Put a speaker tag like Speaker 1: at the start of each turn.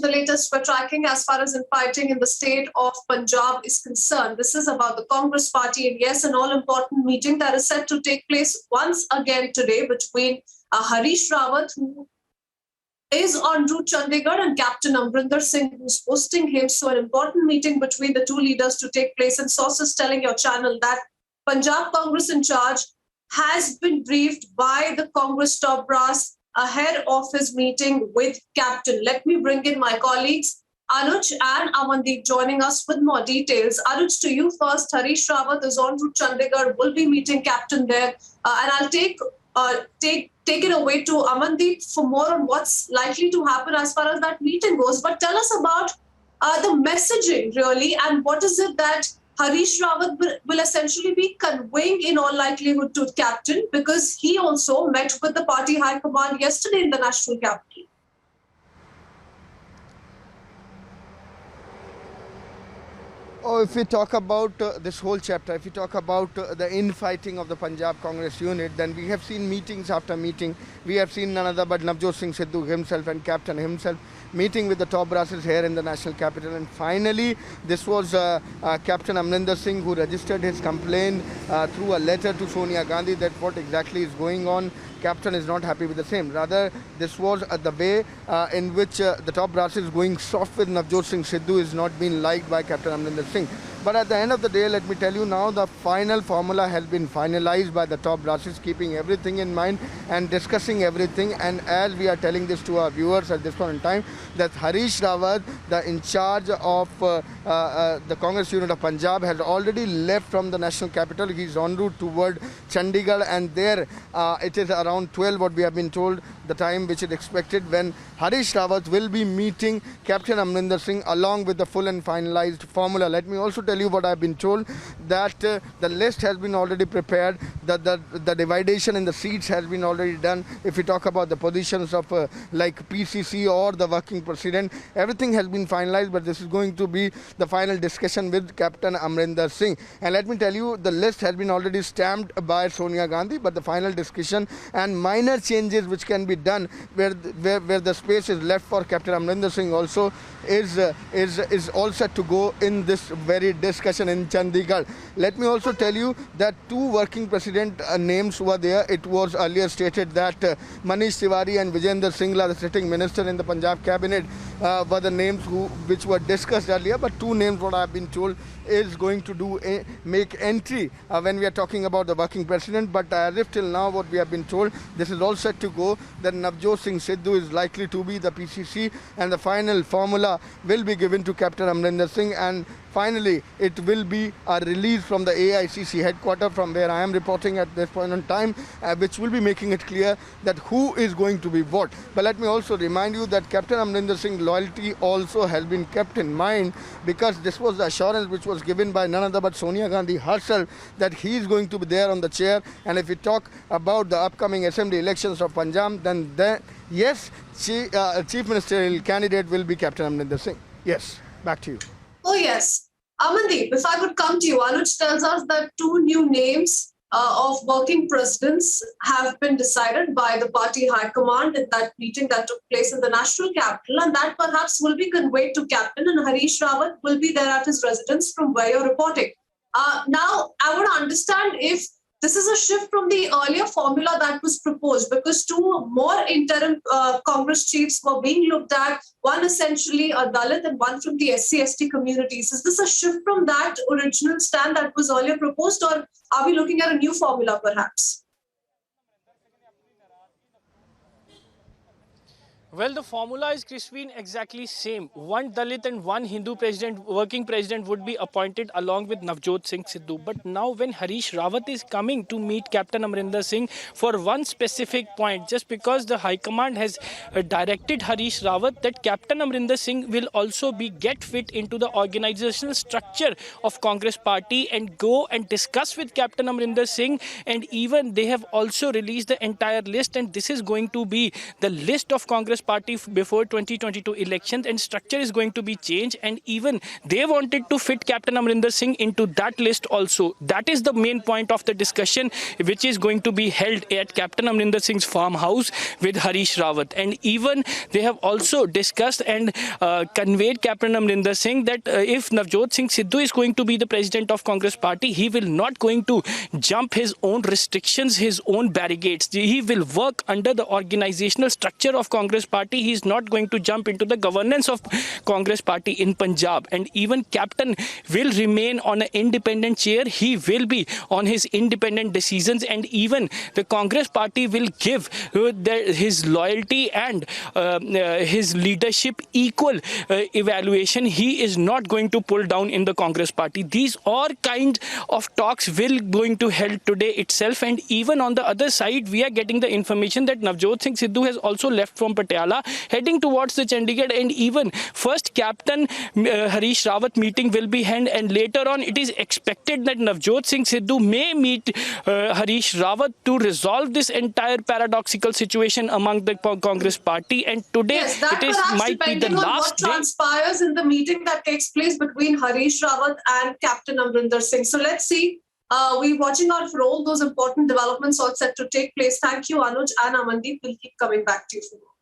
Speaker 1: the latest we're tracking as far as infighting in the state of Punjab is concerned. This is about the Congress party, and yes, an all-important meeting that is set to take place once again today between Harish Rawat, who is en route Chandigarh, and Captain Amrinder Singh, who's hosting him. So an important meeting between the two leaders to take place, and sources telling your channel that Punjab Congress in charge has been briefed by the Congress top brass ahead of his meeting with Captain. Let me bring in my colleagues Anuj and Amandeep joining us with more details. Anuj, to you first. Harish Rawat is en route Chandigarh, will be meeting Captain there, and I'll take it away to Amandeep for more on what's likely to happen as far as that meeting goes. But tell us about the messaging really, and what is it that Harish Rawat will essentially be conveying in all likelihood to Captain, because he also met with the party high command yesterday in the national capital.
Speaker 2: Oh, if we talk about this whole chapter, if we talk about the infighting of the Punjab Congress unit, then we have seen meetings after meeting. We have seen none other but Navjot Singh Sidhu himself and Captain himself meeting with the top brasses here in the national capital. And finally, this was Captain Amrinder Singh who registered his complaint through a letter to Sonia Gandhi that what exactly is going on. Captain is not happy with the same. Rather, this was the way in which the top brass is going soft with Navjot Singh Sidhu is not being liked by Captain Amrinder Singh. But at the end of the day, let me tell you now, the final formula has been finalized by the top brasses, keeping everything in mind and discussing everything. And as we are telling this to our viewers at this point in time, that Harish Rawat, the in charge of the Congress unit of Punjab, has already left from the national capital. He's en route toward Chandigarh, and there it is around 12, what we have been told, the time which is expected when Harish Rawat will be meeting Captain Amrinder Singh along with the full and finalized formula. Let me also tell you what I've been told, that the list has been already prepared, that the dividation in the seats has been already done. If we talk about the positions of like PCC or the working president, everything has been finalized, but this is going to be the final discussion with Captain Amrinder Singh. And let me tell you, the list has been already stamped by Sonia Gandhi, but the final discussion and minor changes which can be done where the space is left for Captain Amrinder Singh also is all set to go in this very discussion in Chandigarh. Let me also tell you that two working president names were there. It was earlier stated that Manish Tiwari and Vijayendra Singla, the sitting minister in the Punjab cabinet, were the names which were discussed earlier. But two names, what I have been told, is going to make entry when we are talking about the working president. But as if till now, what we have been told, this is all set to go. That Navjot Singh Sidhu is likely to be the PCC, and the final formula will be given to Captain Amrinder Singh, and finally it will be a release from the AICC headquarters from where I am reporting at this point in time, which will be making it clear that who is going to be what. But let me also remind you that Captain Amrinder Singh's loyalty also has been kept in mind, because this was the assurance which was given by none other but Sonia Gandhi herself, that he is going to be there on the chair. And if we talk about the upcoming assembly elections of Punjab, then yes, chief ministerial candidate will be Captain Amrinder Singh. Yes, back to you.
Speaker 1: Oh yes. Amandeep, if I could come to you, Anuj tells us that two new names of working presidents have been decided by the party high command in that meeting that took place in the national capital, and that perhaps will be conveyed to Captain, and Harish Rawat will be there at his residence from where you're reporting. Now, I want to understand if this is a shift from the earlier formula that was proposed, because two more interim Congress chiefs were being looked at, one essentially a Dalit and one from the SC/ST communities. Is this a shift from that original stand that was earlier proposed, or are we looking at a new formula perhaps?
Speaker 3: Well, the formula is, Christine, exactly same. One Dalit and one Hindu president, working president, would be appointed along with Navjot Singh Sidhu. But now when Harish Rawat is coming to meet Captain Amrinder Singh for one specific point, just because the High Command has directed Harish Rawat that Captain Amrinder Singh will also get fit into the organizational structure of Congress party and go and discuss with Captain Amrinder Singh. And even they have also released the entire list, and this is going to be the list of Congress Party before 2022 elections, and structure is going to be changed, and even they wanted to fit Captain Amarinder Singh into that list also. That is the main point of the discussion, which is going to be held at Captain Amarinder Singh's farmhouse with Harish Rawat. And even they have also discussed and conveyed Captain Amarinder Singh that if Navjot Singh Sidhu is going to be the president of Congress Party, he will not going to jump his own restrictions, his own barricades. He will work under the organizational structure of Congress Party. He is not going to jump into the governance of Congress Party in Punjab. And even Captain will remain on an independent chair. He will be on his independent decisions, and even the Congress Party will give his loyalty and his leadership equal evaluation. He is not going to pull down in the Congress Party. These all kind of talks will going to held today itself. And even on the other side, we are getting the information that Navjot Singh Sidhu has also left from Patiala, heading towards the Chandigarh, and even first Captain Harish Rawat meeting will be held, and later on it is expected that Navjot Singh Sidhu may meet Harish Rawat to resolve this entire paradoxical situation among the Congress Party. And today
Speaker 1: Yes, that
Speaker 3: it is might be the last day.
Speaker 1: what transpires in the meeting that takes place between Harish Rawat and Captain Amarinder Singh. So let's see. We're watching out for all those important developments all set to take place. Thank you, Anuj and Amandeep. We'll keep coming back to you for more.